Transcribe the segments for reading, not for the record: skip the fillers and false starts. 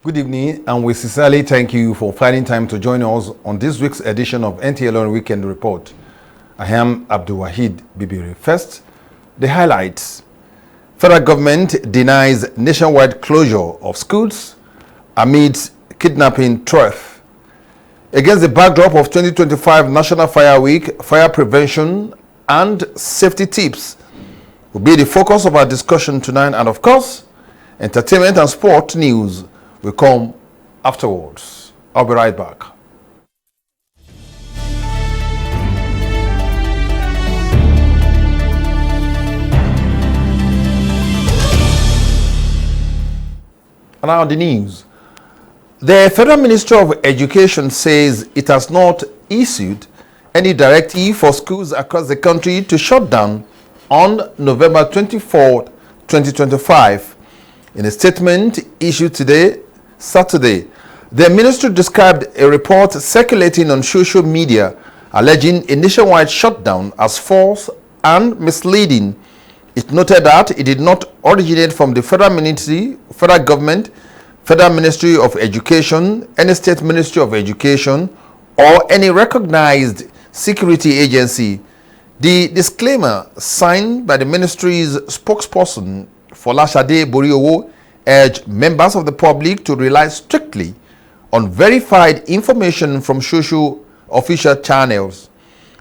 Good evening, and we sincerely thank you for finding time to join us on this week's edition of NTA Ilorin Weekend Report. I am Abdul Wahid Bibiri. First, the highlights. Federal government denies nationwide closure of schools amidst kidnapping threat. Against the backdrop of 2025 National Fire Week, fire prevention and safety tips will be the focus of our discussion tonight, and of course, entertainment and sport news will come afterwards. I'll be right back. And now the news. The Federal Ministry of Education says it has not issued any directive for schools across the country to shut down on November 24, 2025. In a statement issued today, Saturday, the ministry described a report circulating on social media alleging a nationwide shutdown as false and misleading. It noted that it did not originate from the federal ministry, federal government, Federal Ministry of Education, any state ministry of education, or any recognized security agency. The disclaimer, signed by the ministry's spokesperson, Folashade Boriowo, urged members of the public to rely strictly on verified information from social official channels.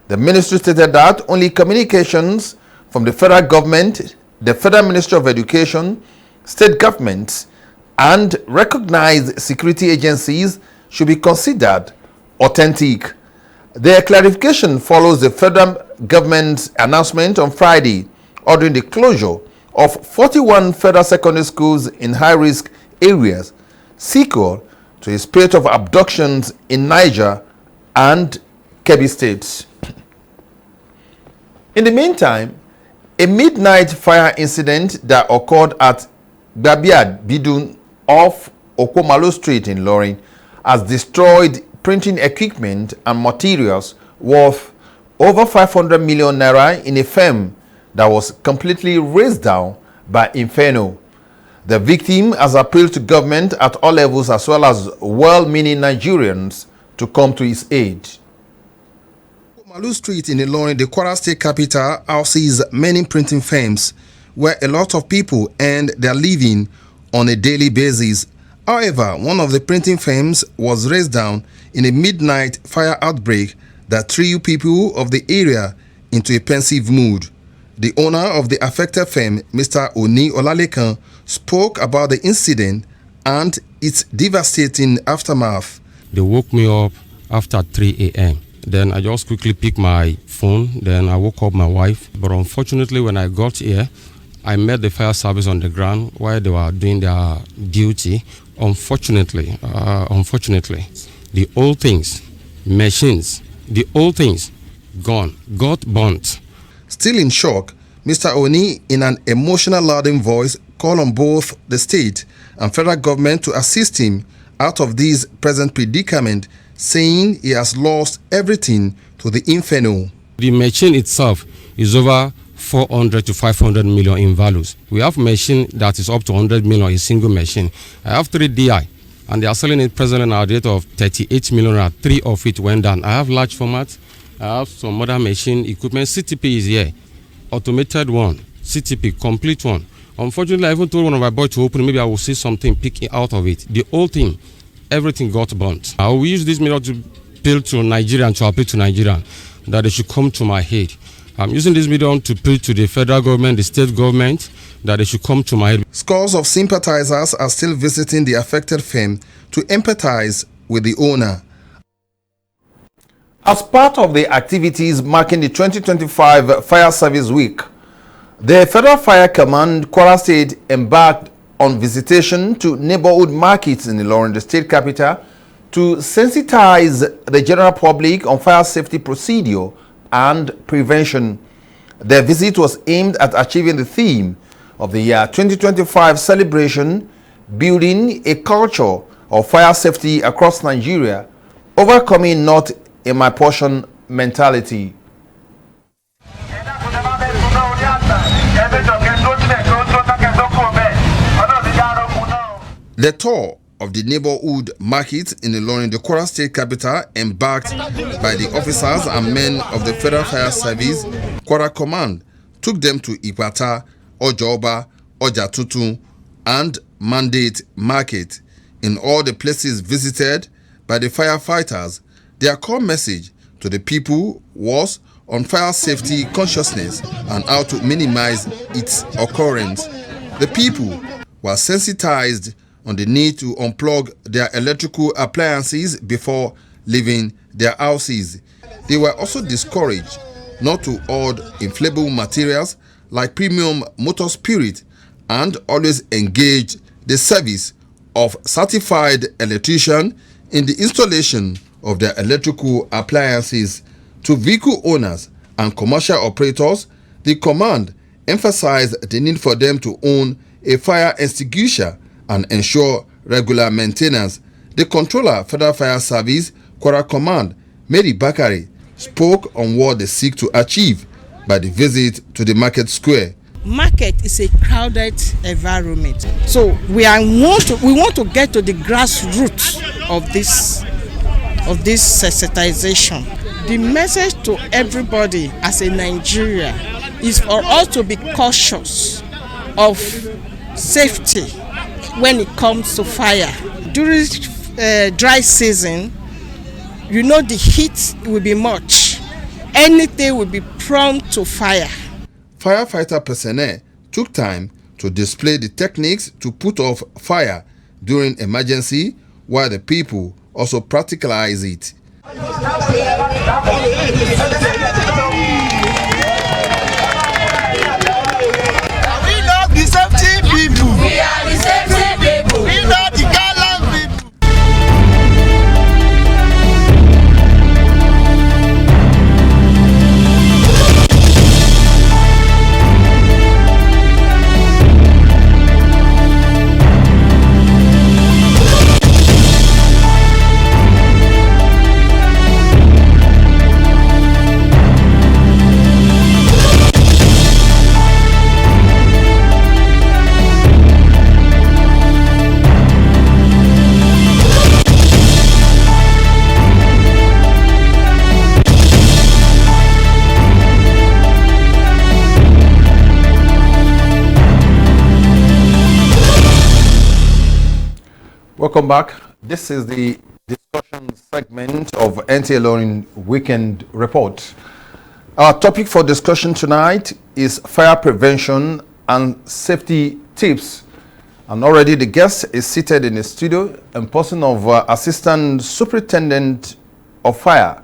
The ministry stated that only communications from the federal government, the Federal Ministry of Education, state governments, and recognized security agencies should be considered authentic. Their clarification follows the federal government's announcement on Friday ordering the closure of 41 federal secondary schools in high-risk areas, sequel to a spate of abductions in Niger and Kebbi states. In the meantime, a midnight fire incident that occurred at Babiad Bidun off Okomalo Street in Ilorin has destroyed printing equipment and materials worth over 500 million naira in a firm that was completely razed down by Inferno. The victim has appealed to government at all levels as well as well-meaning Nigerians to come to his aid. Okomalo Street in Ilorin, the Kwara State capital, houses many printing firms where a lot of people earn their living on a daily basis. However, one of the printing firms was razed down in a midnight fire outbreak that threw people of the area into a pensive mood. The owner of the affected firm, Mr. Oni Olalekan, spoke about the incident and its devastating aftermath. They woke me up after 3 a.m. Then I just quickly picked my phone. Then I woke up my wife. But unfortunately, when I got here, I met the fire service on the ground while they were doing their duty. Unfortunately, the old things, machines, the old things, gone, got burnt. Still in shock, Mr. Oni, in an emotional-laden voice, called on both the state and federal government to assist him out of this present predicament, saying he has lost everything to the Inferno. The machine itself is over 400 to 500 million in values. We have a machine that is up to 100 million, a single machine. I have 3 DI, and they are selling it presently at a rate of 38 million. 3 of it went down. I have large format. I have some other machine equipment. CTP is here, automated one, CTP, complete one. Unfortunately, I even told one of my boys to open, maybe I will see something picking out of it. The whole thing, everything got burnt. I will use this medium to appeal to Nigeria and to appeal to Nigeria that they should come to my aid. I'm using this medium to appeal to the federal government, the state government, that they should come to my aid. Scores of sympathizers are still visiting the affected firm to empathize with the owner. As part of the activities marking the 2025 Fire Service Week, the Federal Fire Command, Kwara State, embarked on visitation to neighborhood markets in Ilorin, the state capital, to sensitize the general public on fire safety procedure and prevention. Their visit was aimed at achieving the theme of the year 2025 celebration, building a culture of fire safety across Nigeria, overcoming not in my portion mentality. The tour of the neighborhood market in Ilorin, the Kwara State capital, embarked by the officers and men of the Federal Fire Service Kwara Command, took them to Ipata, Ojoba, Ojatutu, and Mandate Market. In all the places visited by the firefighters, their core message to the people was on fire safety consciousness and how to minimize its occurrence. The people were sensitized on the need to unplug their electrical appliances before leaving their houses. They were also discouraged not to hoard inflammable materials like premium motor spirit and always engage the service of certified electrician in the installation of their electrical appliances. To vehicle owners and commercial operators, the command emphasized the need for them to own a fire extinguisher and ensure regular maintenance. The controller, Federal Fire Service, Kwara Command, Mary Bakari, spoke on what they seek to achieve by the visit to the market square. Market is a crowded environment, so we want to get to the grassroots of this sensitization. The message to everybody as a Nigerian is for us to be cautious of safety when it comes to fire. During dry season, you know the heat will be much. Anything will be prone to fire. Firefighter personnel took time to display the techniques to put off fire during emergency, while the people also practicalize it. Welcome back. This is the discussion segment of NTA Ilorin Weekend Report. Our topic for discussion tonight is fire prevention and safety tips. And already the guest is seated in the studio in person of Assistant Superintendent of Fire,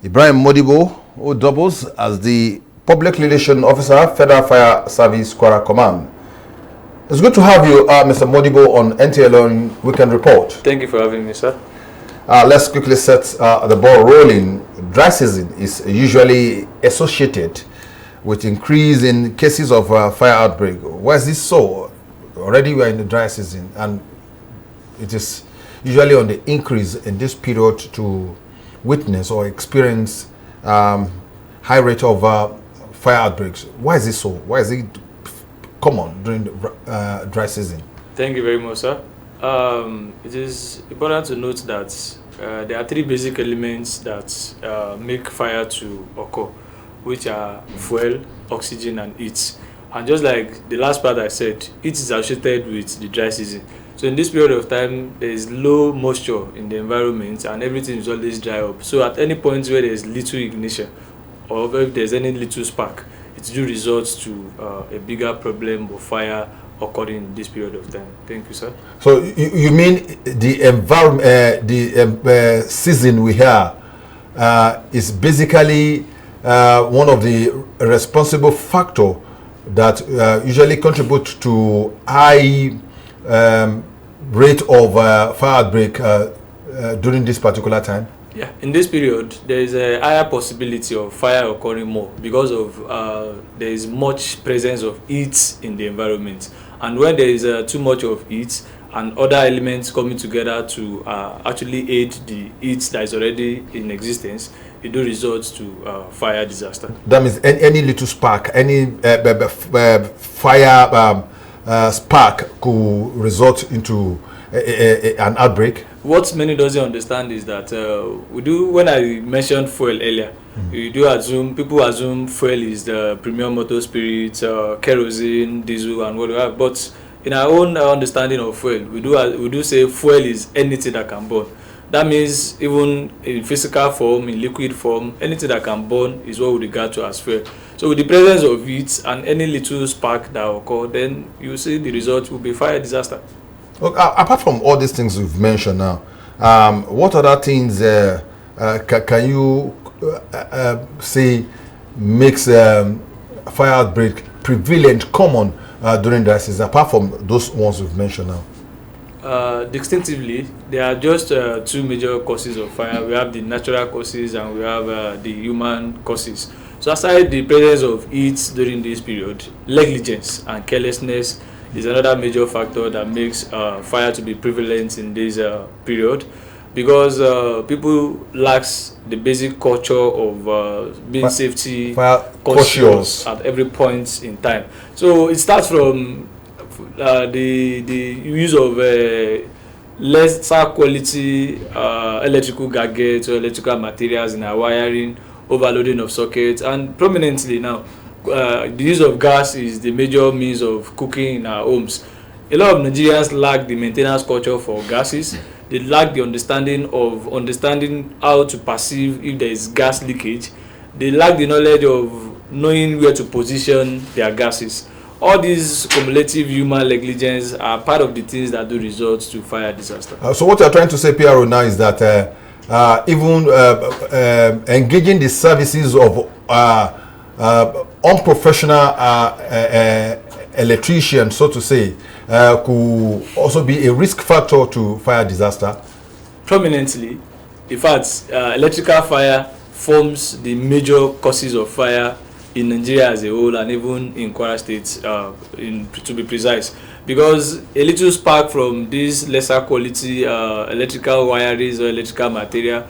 Ibrahim Modibo, who doubles as the Public Relations Officer, Federal Fire Service Kwara Command. It's good to have you, Mr. Modibo, on NTA Ilorin Weekend Report. Thank you for having me, sir. Let's quickly set the ball rolling. Dry season is usually associated with increase in cases of fire outbreak. Why is this so? Already we are in the dry season, and it is usually on the increase in this period to witness or experience high rate of fire outbreaks. Why is this so? Why is it common during the dry season? Thank you very much, sir. It is important to note that there are three basic elements that make fire to occur, which are fuel, oxygen, and heat. And just like the last part I said, heat is associated with the dry season. So in this period of time, there is low moisture in the environment and everything is always dry up. So at any point where there is little ignition or if there is any little spark, it do results to a bigger problem of fire occurring in this period of time. Thank you, sir. So you mean the environment, the season we have is basically one of the responsible factor that usually contribute to high rate of fire outbreak during this particular time? Yeah, in this period, there is a higher possibility of fire occurring more because of there is much presence of heat in the environment. And when there is too much of heat and other elements coming together to actually aid the heat that is already in existence, it do result to fire disaster. That means any little spark, any fire spark could result into an outbreak? What many doesn't understand is that we do, when I mentioned fuel earlier, people assume fuel is the premium motor spirit, kerosene, diesel, and what we have. But in our own understanding of fuel, we do say fuel is anything that can burn. That means even in physical form, in liquid form, anything that can burn is what we regard to as fuel. So with the presence of it and any little spark that occur, then you see the result will be fire disaster. Okay, apart from all these things we've mentioned now, what other things can you say makes fire outbreak prevalent, common during dry season, apart from those ones we've mentioned now? Distinctively, there are just two major causes of fire. We have the natural causes and we have the human causes. So aside the presence of heat during this period, negligence and carelessness is another major factor that makes fire to be prevalent in this period, because people lacks the basic culture of being safety cautious at every point in time. So it starts from the use of lesser quality electrical gadgets or electrical materials in our wiring, overloading of sockets, and prominently now the use of gas is the major means of cooking in our homes. A lot of Nigerians lack the maintenance culture for gases. They lack the understanding how to perceive if there is gas leakage. They lack the knowledge of knowing where to position their gases. All these cumulative human negligence are part of the things that do result to fire disaster. So what you are trying to say, PRO, now is that even engaging the services of unprofessional electricians, so to say, could also be a risk factor to fire disaster? Prominently. In fact, electrical fire forms the major causes of fire in Nigeria as a whole, and even in Kwara State, to be precise, because a little spark from these lesser quality electrical wirings or electrical material,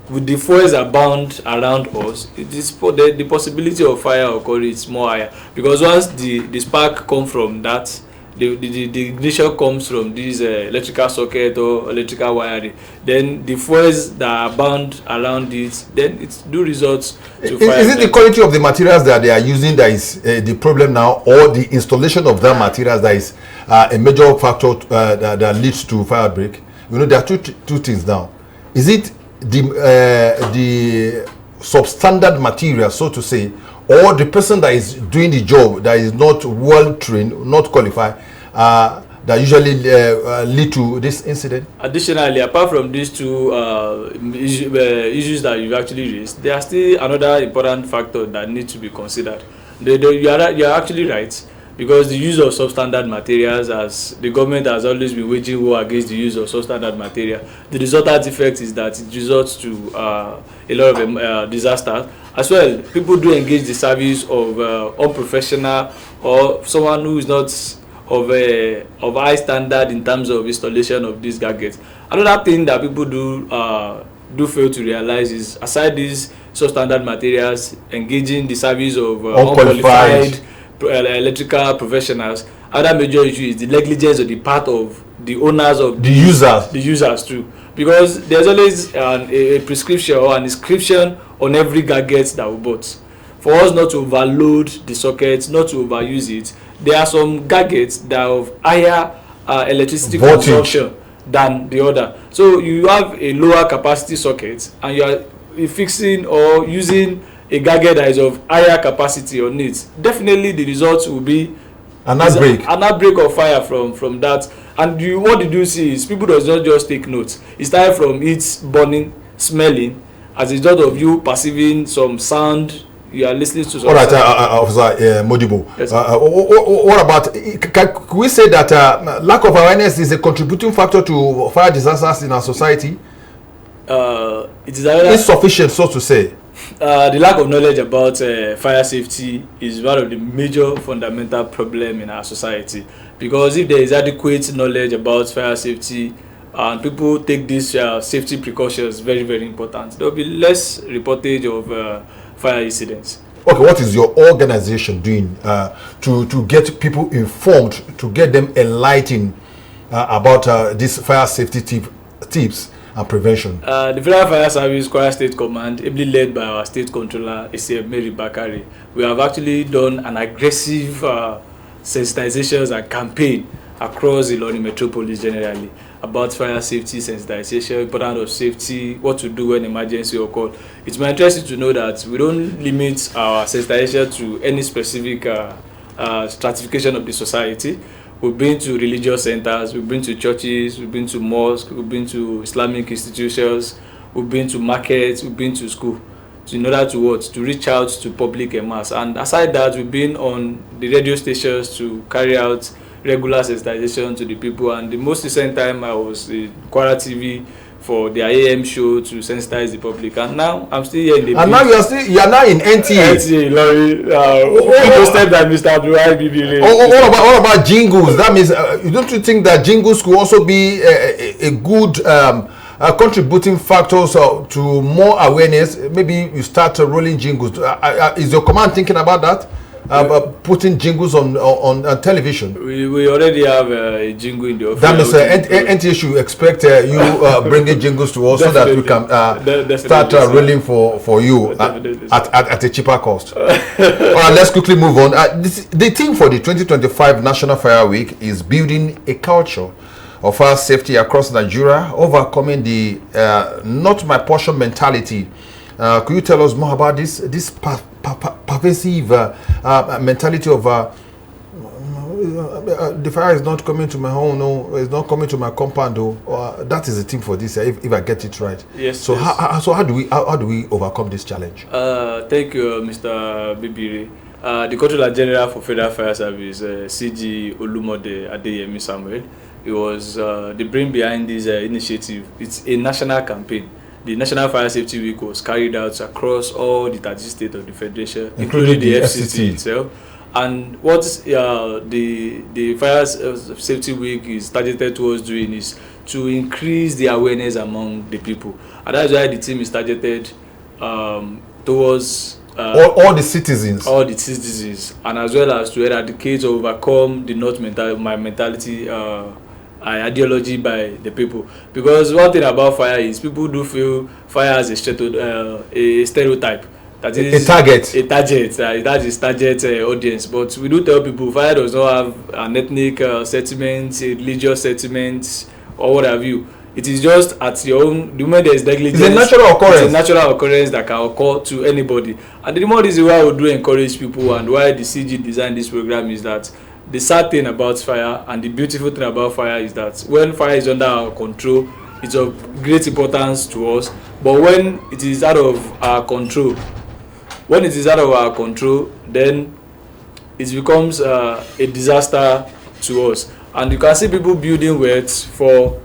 with the fuels abound around us, the possibility of fire occurring is more higher, because once the spark comes from that, the ignition comes from this electrical socket or electrical wiring, then the fuels that abound around it, then it do results to fire. Is it the quality of the materials that they are using that is the problem now, or the installation of that materials that is a major factor that leads to fire outbreak? You know, there are two things now. Is it the substandard material, so to say, or the person that is doing the job that is not well trained, not qualified, that usually lead to this incident? Additionally, apart from these two issues that you've actually raised, there are still another important factor that needs to be considered. You are actually right, because the use of substandard materials, as the government has always been waging war against the use of substandard material, the resultant effect is that it results to a lot of disasters. As well, people do engage the service of unprofessional or someone who is not of high standard in terms of installation of these gadgets. Another thing that people do fail to realize is, aside these substandard materials, engaging the service of unqualified electrical professionals, other major issue is the negligence on the part of the owners of the users too, because there's always a prescription or an inscription on every gadget that we bought, for us not to overload the sockets, not to overuse it. There are some gadgets that are of higher electricity consumption than the other. So you have a lower capacity socket and you are fixing or using a gadget that is of higher capacity on it. Definitely the results will be an outbreak of fire from that. And what you do see is people does not just take notes. It starts from it burning, smelling, as a result of you perceiving some sound. You are listening to some. All right, Officer Modibo. Yes. What about, can we say that lack of awareness is a contributing factor to fire disasters in our society? It is insufficient, so to say. The lack of knowledge about fire safety is one of the major fundamental problems in our society, because if there is adequate knowledge about fire safety and people take these safety precautions very, very important, there will be less reportage of fire incidents. Okay, what is your organization doing to get people informed, to get them enlightened about this fire safety tips and prevention? The Federal Fire Service Kwara State Command, ably led by our State Controller, ACF Mary Bakari, we have actually done an aggressive sensitizations and campaign across Ilorin metropolis generally about fire safety sensitization, importance of safety, what to do when emergency occurs. It's my interest to know that we don't limit our sensitization to any specific stratification of the society. We've been to religious centers, we've been to churches, we've been to mosques, we've been to Islamic institutions, we've been to markets, we've been to school. So in order to what? To reach out to public and mass. And aside that, we've been on the radio stations to carry out regular sensitization to the people. And the most recent time I was in Kwara TV for the AM show to sensitize the public. And now I'm still here in the. And now you are now in NTA. NTA Ilorin. Step that Mr. Abdullah Bibiri. What about jingles? That means don't you think that jingles could also be a good contributing factor to more awareness? Maybe you start rolling jingles. Is your command thinking about that? Putting jingles on television. We already have a jingle in the office. That means NTA should expect you bringing jingles to us so that we can start rolling for you at a cheaper cost. All right, let's quickly move on. The theme for the 2025 National Fire Week is building a culture of fire safety across Nigeria, overcoming the not my portion mentality. Could you tell us more about this pervasive mentality of the fire is not coming to my home, no, it's not coming to my compound, that is the thing for this, if I get it right. Yes. So yes. How do we overcome this challenge? Thank you, Mr. Bibiri. The Controller General for Federal Fire Service, CG Olumode Adeyemi Samuel, it was the brain behind this initiative. It's a national campaign. The National Fire Safety Week was carried out across all the 30 states of the Federation, including the FCT itself. And what the Fire Safety Week is targeted towards doing is to increase the awareness among the people. And that's why the team is targeted towards all the citizens. All the citizens, and as well as to eradicate or overcome the my mentality ideology by the people. Because one thing about fire is people do feel fire as a stereotype. That is a target. That is target audience. But we do tell people fire does not have an ethnic sentiment, a religious sentiment, or what have you. It is just at your own. The moment there is negligence, it's a natural occurrence. It's a natural occurrence that can occur to anybody. And the more reason why we do encourage people and why the CG designed this program is that the sad thing about fire and the beautiful thing about fire is that when fire is under our control, it's of great importance to us. But when it is out of our control, then it becomes a disaster to us. And you can see people building wealth for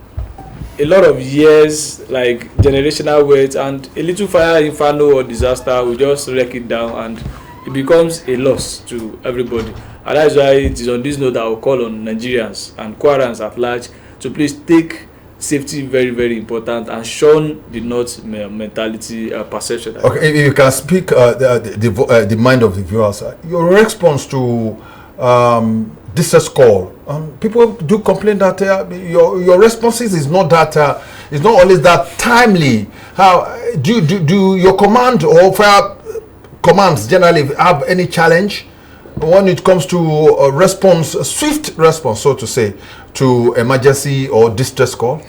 a lot of years, like generational wealth, and a little fire, inferno, or disaster will just wreck it down, and it becomes a loss to everybody. And that's why it is on this note that I will call on Nigerians and Kwarans at large to please take safety very, very important and shun the not mentality perception. Okay, if you can speak the mind of the viewers, your response to distress call. People do complain that your responses is not that it's not always that timely. How do your command or fire commands generally have any challenge when it comes to a swift response, so to say, to emergency or distress call?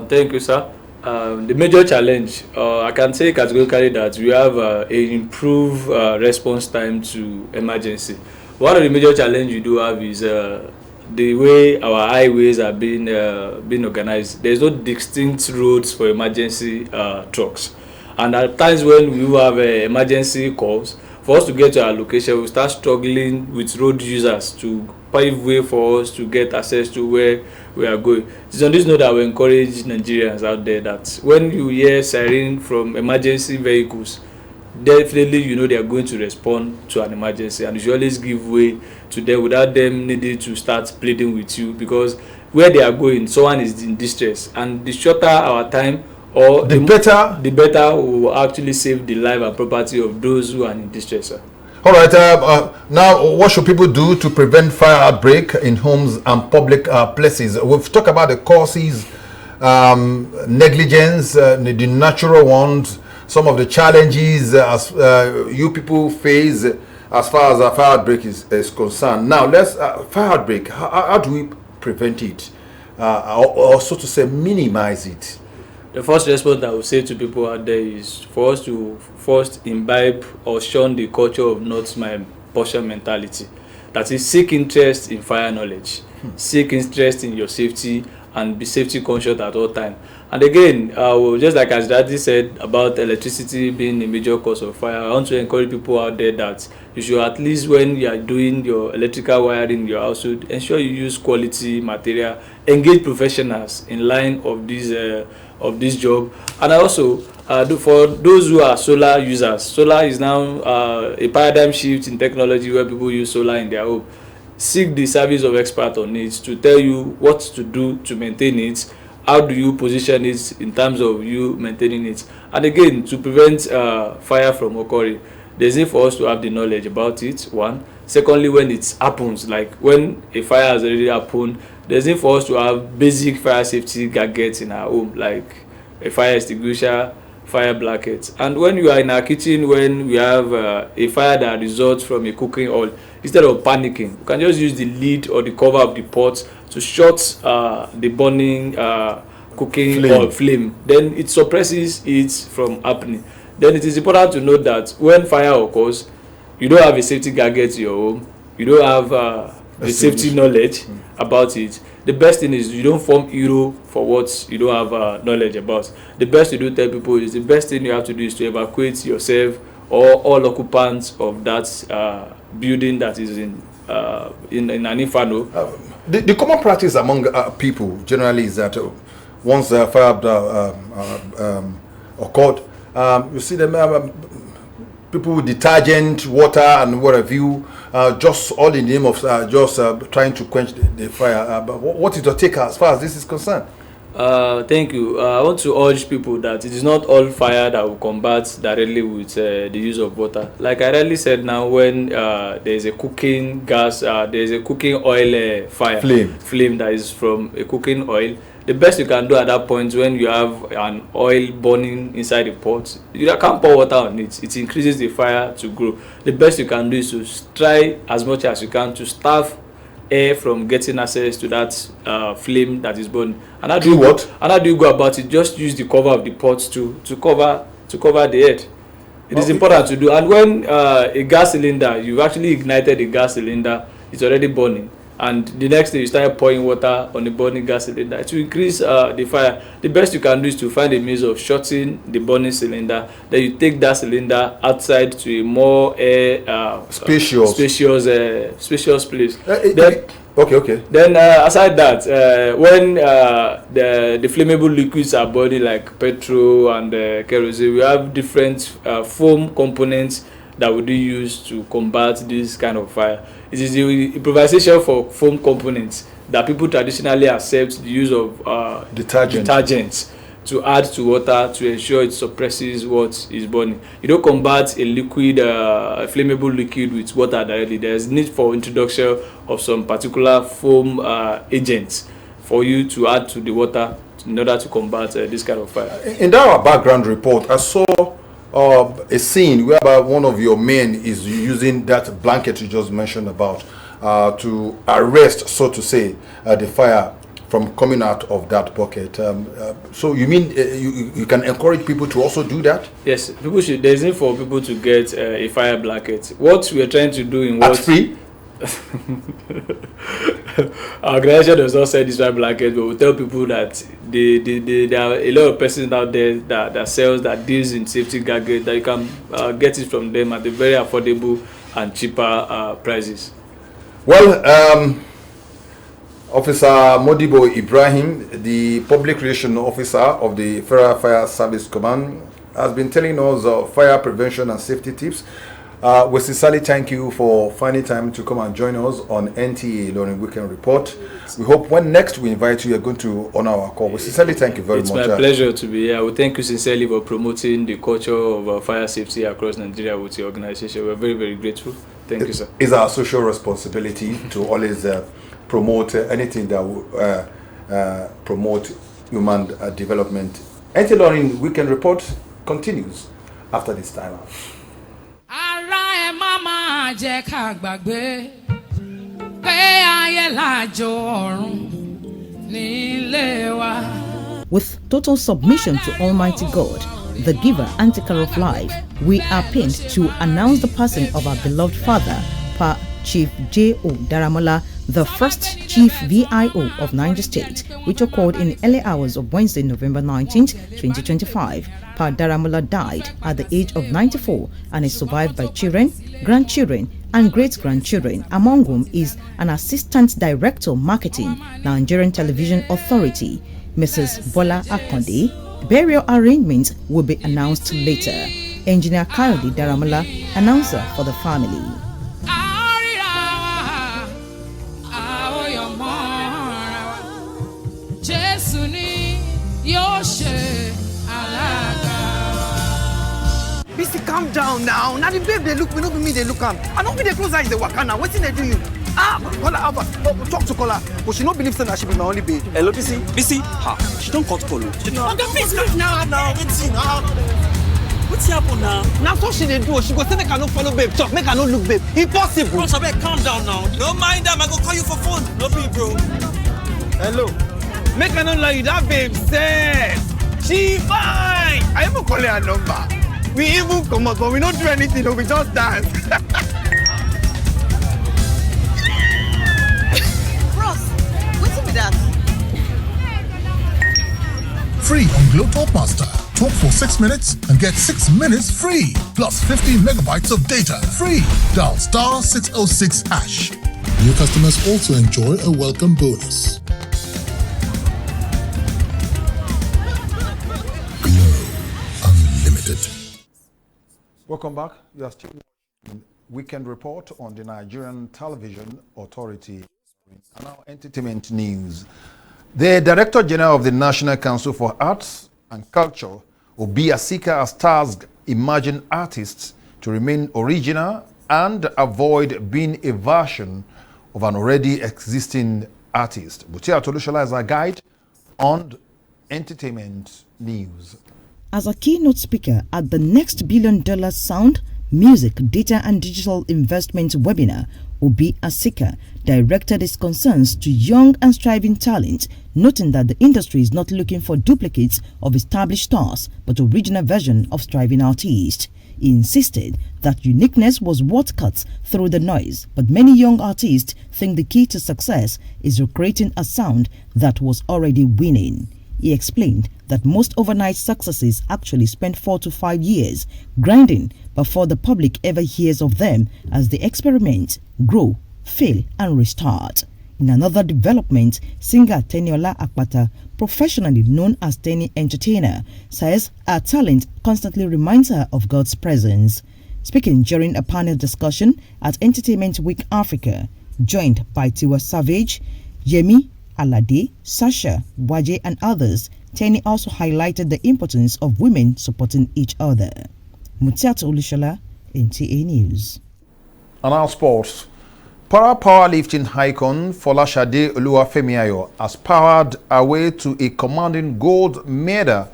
Thank you, sir. The major challenge, I can say categorically that we have an improved response time to emergency. One of the major challenges you do have is the way our highways are being organized. There's no distinct roads for emergency trucks. And at times when we have emergency calls, for us to get to our location, we start struggling with road users to pave way for us to get access to where we are going. It's on this note that we encourage Nigerians out there that when you hear siren from emergency vehicles, definitely you know they are going to respond to an emergency, and you should always give way to them without them needing to start pleading with you, because where they are going, someone is in distress, and the shorter our time, or the better will actually save the life and property of those who are in distress, sir. All right. Now, what should people do to prevent fire outbreak in homes and public places? We've talked about the causes, negligence, the natural ones, some of the challenges as you people face as far as a fire outbreak is concerned. Now, let's fire outbreak. How do we prevent it, or so to say, minimize it? The first response I would say to people out there is for us to first imbibe or shun the culture of not my portion mentality. That is, seek interest in fire knowledge, seek interest in your safety, and be safety conscious at all time. And again, just like as Daddy said about electricity being a major cause of fire, I want to encourage people out there that you should, at least when you are doing your electrical wiring in your household, ensure you use quality material, engage professionals in line of this job. And I also for those who are solar users, solar is now a paradigm shift in technology where people use solar in their home. Seek the service of expert on it to tell you what to do to maintain it. How do you position it in terms of you maintaining it? And again, to prevent fire from occurring, there's need for us to have the knowledge about it, one. Secondly, when it happens, like when a fire has already happened, there's need for us to have basic fire safety gadgets in our home, like a fire extinguisher, fire blankets. And when you are in our kitchen, when we have a fire that results from a cooking oil, instead of panicking, you can just use the lid or the cover of the pot to shut the burning cooking or flame. Then it suppresses it from happening. Then it is important to note that when fire occurs, you don't have a safety gadget in your home, you don't have the safety knowledge about it. The best thing is you don't form hero for what you don't have knowledge about. The best you do tell people is the best thing you have to do is to evacuate yourself or all occupants of that building that is in an inferno. The common practice among people generally is that once the fire occurred, you see them people with detergent, water, and what have you, just all in the name of trying to quench the fire. But what is your take as far as this is concerned? Thank you. I want to urge people that it is not all fire that will combat directly with the use of water. Like I already said, now when there is a cooking gas, there is a cooking oil fire flame that is from a cooking oil. The best you can do at that point, when you have an oil burning inside the pot, you can't pour water on it. It increases the fire to grow. The best you can do is to try as much as you can to starve air from getting access to that flame that is burning. And how do you what? And how do you go about it? Just use the cover of the pot to cover the head. It is important to do. And when a gas cylinder, you've actually ignited the gas cylinder, it's already burning, and the next day you start pouring water on the burning gas cylinder, it will increase the fire. The best you can do is to find a means of shutting the burning cylinder. Then you take that cylinder outside to a more spacious place. Okay. Then aside that, when the flammable liquids are burning, like petrol and kerosene, we have different foam components that would be used to combat this kind of fire. It is the improvisation for foam components that people traditionally accept the use of detergents to add to water to ensure it suppresses what is burning. You don't combat a liquid, a flammable liquid with water directly. There is need for introduction of some particular foam agents for you to add to the water in order to combat this kind of fire. In our background report, I saw a scene whereby one of your men is using that blanket you just mentioned about to arrest, so to say, the fire from coming out of that bucket. So you mean you can encourage people to also do that? Yes, people should. There's need for people to get a fire blanket. What we are trying to do in what free. Our organization does not sell this fire blanket, but we tell people that there are a lot of persons out there that sells, that deals in safety gadgets, that you can get it from them at a very affordable and cheaper prices. Well, Officer Modibo Ibrahim, the Public Relations Officer of the Federal Fire Service Command, has been telling us fire prevention and safety tips. We sincerely thank you for finding time to come and join us on NTA Ilorin Weekend Report. We hope when next we invite you, you're going to honor our call. We sincerely thank you very much. It's my pleasure to be here. We thank you sincerely for promoting the culture of fire safety across Nigeria with your organization. We're very, very grateful. Thank you, sir. It's our social responsibility to always promote anything that will promote human development. NTA Ilorin Weekend Report continues after this time out. Ara ẹ má máa jẹ́ ká gbàgbé pé ayé làjò ọ̀run nílé wa. With total submission to Almighty God, the giver and taker of life, we are pained to announce the passing of our beloved father, Pa Chief J.O. Daramola, the first Chief VIO of Niger State, which occurred in the early hours of Wednesday, November 19, 2025. Pa Daramola died at the age of 94 and is survived by children, grandchildren, and great-grandchildren, among whom is an Assistant Director Marketing, Nigerian Television Authority, Mrs. Bola Akonde. Burial arrangements will be announced later. Engineer Kayode Daramola, announcer for the family. Bisi, calm down now. Now the babe they look, we no be me they look am. I don't be the close eyes they waka now. Wetin they do you? Kola, Alba, talk to Kola. But she no believe say that she be my only babe. Hello, Bisi. Bisi, she don't cut call. She don't. Okay, please leave now. Wetin now? What's happen now? Now so she dey do. She go say make I no follow babe talk, make I no look babe. Impossible. Bros, abeg, calm down now. No mind them. I go call you for phone. No be, bro. Hello. Make I no lie you, that babe said she fine. I even call her number. We even come out, but we don't do anything. No, we just dance. Bros, what's with that? Free on Glow Talk Master. Talk for 6 minutes and get 6 minutes free. Plus 15 megabytes of data free. Dial star 606 hash. New customers also enjoy a welcome bonus. Glow Unlimited. Welcome back. You are still watching Weekend Report on the Nigerian Television Authority. And now entertainment news. The Director General of the National Council for Arts and Culture, Obi Asika, has tasked emerging artists to remain original and avoid being a version of an already existing artist. Butia Tolushola is our guide on entertainment news. As a keynote speaker at the next $1 billion Sound, Music, Data and Digital Investment webinar, Obi Asika directed his concerns to young and striving talent, noting that the industry is not looking for duplicates of established stars, but original version of striving artists. He insisted that uniqueness was what cuts through the noise, but many young artists think the key to success is recreating a sound that was already winning. He explained that most overnight successes actually spend 4 to 5 years grinding before the public ever hears of them as they experiment, grow, fail and restart. In another development, singer Teniola Akpata, professionally known as Tenny Entertainer, says her talent constantly reminds her of God's presence. Speaking during a panel discussion at Entertainment Week Africa, joined by Tiwa Savage, Yemi Alade, Sasha, Waje and others, Tenny also highlighted the importance of women supporting each other. Mutiato Olushola, NTA News. And our sports. Powerlifting icon Folashade Oluwafemiayo has powered her way to a commanding gold medal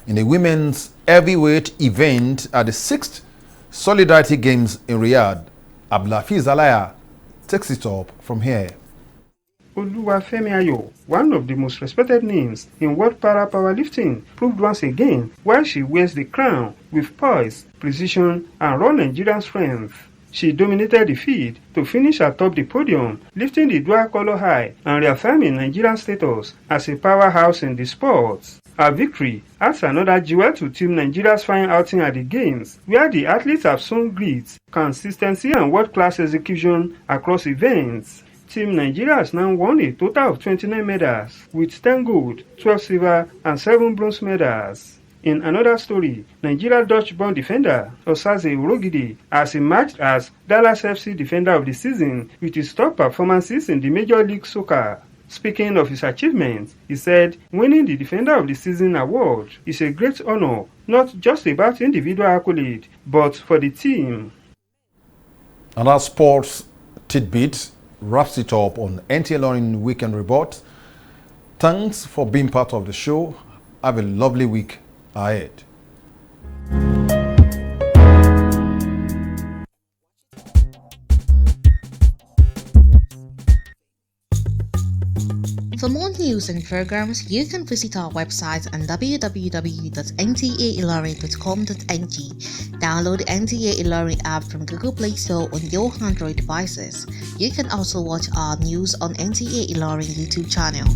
in the women's heavyweight event at the 6th Solidarity Games in Riyadh. Abdulafiz Alaya takes it up from here. Oluwafemi Ayo, one of the most respected names in world powerlifting, proved once again why she wears the crown with poise, precision, and raw Nigerian strength. She dominated the field to finish atop the podium, lifting the dual color high and reaffirming Nigeria's status as a powerhouse in the sport. Her victory adds another jewel to Team Nigeria's fine outing at the Games, where the athletes have shown grit, consistency, and world-class execution across events. Team Nigeria has now won a total of 29 medals, with 10 gold, 12 silver, and 7 bronze medals. In another story, Nigeria Dutch-born defender Osaze Urogide has emerged as Dallas FC Defender of the Season with his top performances in the Major League Soccer. Speaking of his achievements, he said, winning the Defender of the Season award is a great honor, not just about individual accolade, but for the team. And our sports tidbit wraps it up on NTA Ilorin Weekend Report. Thanks for being part of the show. Have a lovely week ahead. For more news and programs, you can visit our website on www.ntailorin.com.ng. Download the NTA Ilorin app from Google Play Store on your Android devices. You can also watch our news on NTA Ilorin YouTube channel.